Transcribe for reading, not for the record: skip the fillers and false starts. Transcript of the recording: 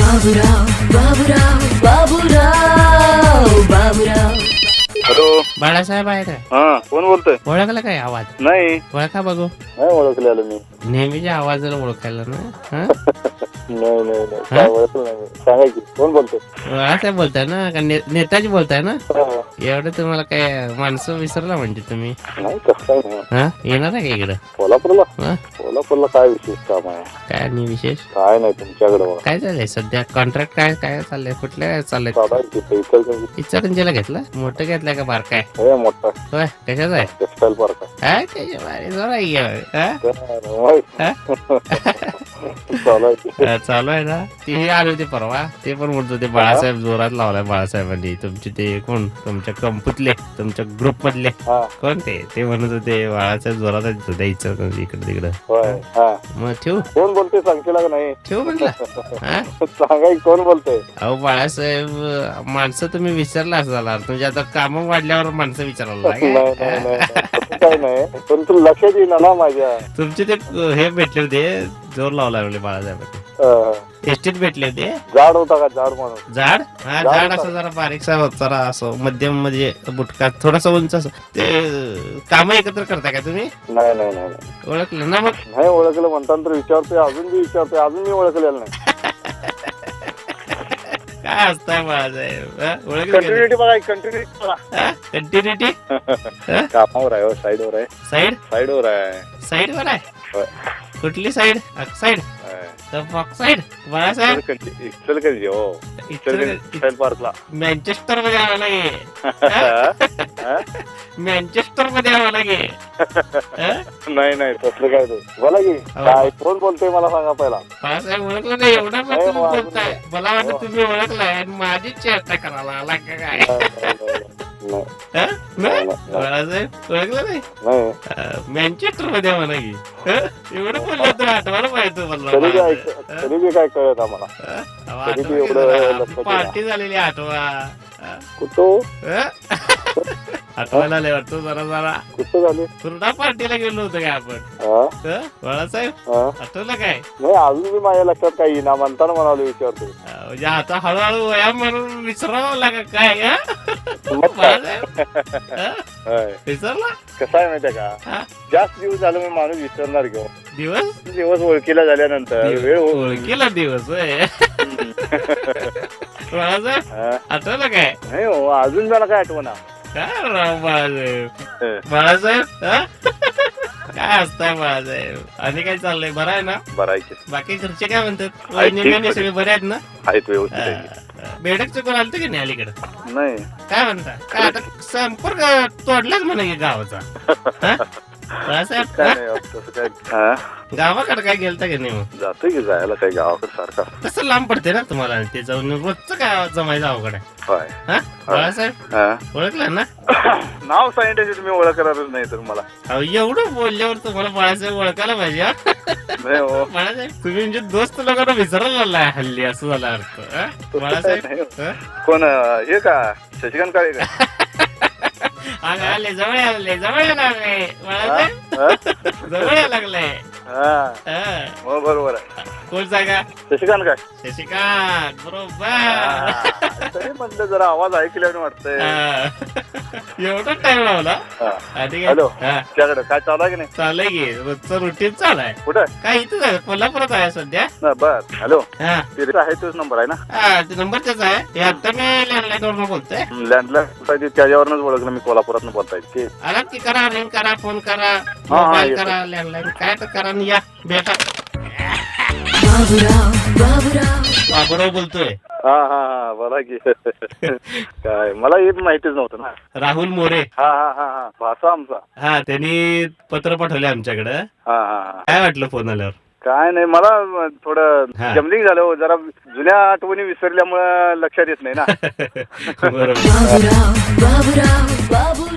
Baburao Baburao Baburao Baburao. Hello Balasaheb आहे का? हा कोण बोलतोय? ओळखलं काय आवाज? नाही ओळखा बघू. नाही ओळखलेलं मी. नेहमीच्या आवाजाला ओळखायला ना. हा? नाही नाही नाही काय ओळखलं नाही मी. सांगा की कोण बोलतोय? बाळासाहेब बोलताय ना का नेताजी बोलताय ना? हा, एवढं तुम्हाला काय माणसं विसरला म्हणजे तुम्ही? नाही कसं काय नाही. हा येणार आहे का इकडं? कोल्हापूरला हा? कोल्हापूरला काय विशेष काम आहे? काय नाही विशेष. काय नाही तुमच्याकडे बघा. काय चाललंय सध्या? कॉन्ट्रॅक्ट काय काय चाललंय? कुठल्या चाललंय? साधा इथं इचलकरंजीला घेतला? मोठं घेतलाय का बार काय? हे मोठा होय कशाच आहे? टेक्सटाईल पार्क काय त्याच्या बारे जोर आहे की, हा? चालू आहे. चालू आहे ना. ते आले होते परवा. ते पण म्हणत होते बाळासाहेब जोरात लावलाय बाळासाहेबांनी. तुमचे ते कोण तुमच्या कंपनीतले तुमच्या ग्रुप मधले हा कोण ते म्हणत होते बाळासाहेब जोरात द्यायचं इकडे तिकडं. होय हा मग ठेवू कोण बोलतोय सांगशील का नाही? ठेवू म्हटलं. हा? सांगा की कोण बोलतोय? अहो बाळासाहेब माणसं तुम्ही विसरला असाल. तुमच्या आता काम वाढल्यावर माणसं विचारायला नाही लागले. नाही नाही तसं काय नाही पण तू लक्षात येईना ना माझ्या. तुमचे ते हे भेटले होते जोर लावला म्हणजे बाळासाहेबांनी. एसटीत भेटले होते. झाड होता का झाड म्हणून? झाड हा झाड असं जरा बारीकसा जरा असं मध्यम म्हणजे बुटका थोडासा उंच असं. ते काम एकत्र करताय का तुम्ही? नाही नाही नाही नाही. ओळखलं ना मग? नाही ओळखलं म्हणताना तर विचारतोय अजून बी विचारतोय अजून मी ओळखलेलं नाही. काय असताय बाळासाहेब? हा? ओळखलं का? कंटिन्युटी बघा कंटिन्युटी बघा. कंटिन्युटी कामावर आहे साईडवर आहे साईड साईडवर आहे. साईड वर आहे. होय. कुठली side? Side side Balasaheb Ichalkaranji हो टेक्सटाईल पार्कला. मँचेस्टर मध्ये आम्हाला गे. मँचेस्टर मध्ये आम्हाला गे. नाही नाही तसलं काय ते बोला की काय कोण बोलतोय मला सांगा पहिला. बाळासाहेब ओळखलं नाही एवढं पण नाही, तुम्ही अजून बोलताय. मला वाटतं तुम्ही ओळखलाय आणि माझी चेष्टा करायला आला का काय? नाही हा? नाही, नाही? नाही. बाळासाहेब ओळखलं नाही? नाही मँचेस्टर मध्ये म्हणा की. एवढं बोललं तर आठवायला पाहिजे तरी बी तुम्हाला. तरी बी काय कळत आम्हाला. तरी बी एवढं लक्षात पार्टी झालेली आठवा. कुठं आठवायला आले वाटतं जरा जरा. कुठं झाले? पूर्ण पार्टीला गेलो होतो काय आपण? हा बाळासाहेब हा आठवलं काय? नाही अजून बी माझ्या लक्षात काही येईना म्हणताना म्हणालो विचारतोय. म्हणजे आता हळूहळू वया म्हणून विसरावं लागा काय? हा? बाळासाहेब हा? होय. विसरला? कसं आहे माहितीये का हा? जास्त दिवस झालं मी माणूस विसरणार घेऊ. दिवस दिवस ओळखीला झाल्यानंतर वेळ ओळखीला दिवस होय. बाळासाहेब हा. आठवलं काय? नाही हो अजून मला काय आठवना. काय राव बाळासाहेब? बाळासाहेब हा? काय असताय बाळासाहेब? आणि काय चाललंय? बरं आहे ना? बरायचे बाकी घरचे काय म्हणतात? आहेत, वहिनी सगळे बरे आहेत ना? आहेत व्यवस्थित आहे. बेडक चुकून आलतं की नाही अलीकडे? नाही काय म्हणता? काय आता संपर्क तोडलाच म्हणा की गावाचा. हा? बाळासाहेब काय हा? नाही तसं काय. हा गावाकडे काय गेलता की नाही मग? जातोय की जायला काही गावाकडे सारखा. तसं लांब पडते ना तुम्हाला ते जाऊन रोजचं काय जमायचं अवघड आहे. होय हा बाळासाहेब हा ओळखलं ना? नाव सांगितलं तुम्ही ओळखणारच नाही तर मला. अहो, एवढं बोलल्यावर तुम्हाला बाळासाहेब ओळखायला पाहिजे. हा? नाही हो बाळासाहेब तुम्ही म्हणजे दोस्त लोकांना विसरायला लागलाय हल्ली असं झाला अर्थ. हा? बाळासाहेब हा? कोण हे का शशिकांत काळे का? अगं आले जवळ आले जवळ यायला लागले बाळासाहेब. हा? जवळ यायला लागले. हा हा. हो बरोबर आहे. कोण सांगा? शशिकांत काय? शशिकांत बरोबर. हा. तरी म्हटलं जरा आवाज ऐकल्याने वाटतंय. एवढा टाइम लावला. हा. आणि काय? हॅलो हा. तुझ्याकडे काय चालू आहे की नाही? चाललंय की रोजचं रुटीन चालू आहे. कुठं काय इथं आहे कोल्हापुरात आहे सध्या. बर हॅलो हा तिथे आहे तोच नंबर आहे ना? हा ते नंबर त्याचा आहे. हे आता मी लँडलाईन वरून बोलतोय. लँडलाईन त्याच्यावरच ओळखलं मी कोल्हापुरात बोलताय ते. आला की करा रिंग करा फोन करा हा, मोबाईल येतो. करा लँडलाईन काय तर करा आणि या भेटा. बाबूराव बाबूराव बरोबर बोलतोय. हा हा हा बोला की. काय मला येत माहितीच नव्हतं ना. राहुल मोरे. हा हा हा हा भाषा आमचा. हा त्यांनी पत्र पाठवले आमच्याकडे. हा हा हा काय वाटलं फोन आल्यावर? काय नाही मला थोडं हा. जमलिंग झालं हो. जरा जुन्या आठवणी विसरल्यामुळे लक्षात येत नाही ना. बरोबर. बाबूराव बाबूराव बाबू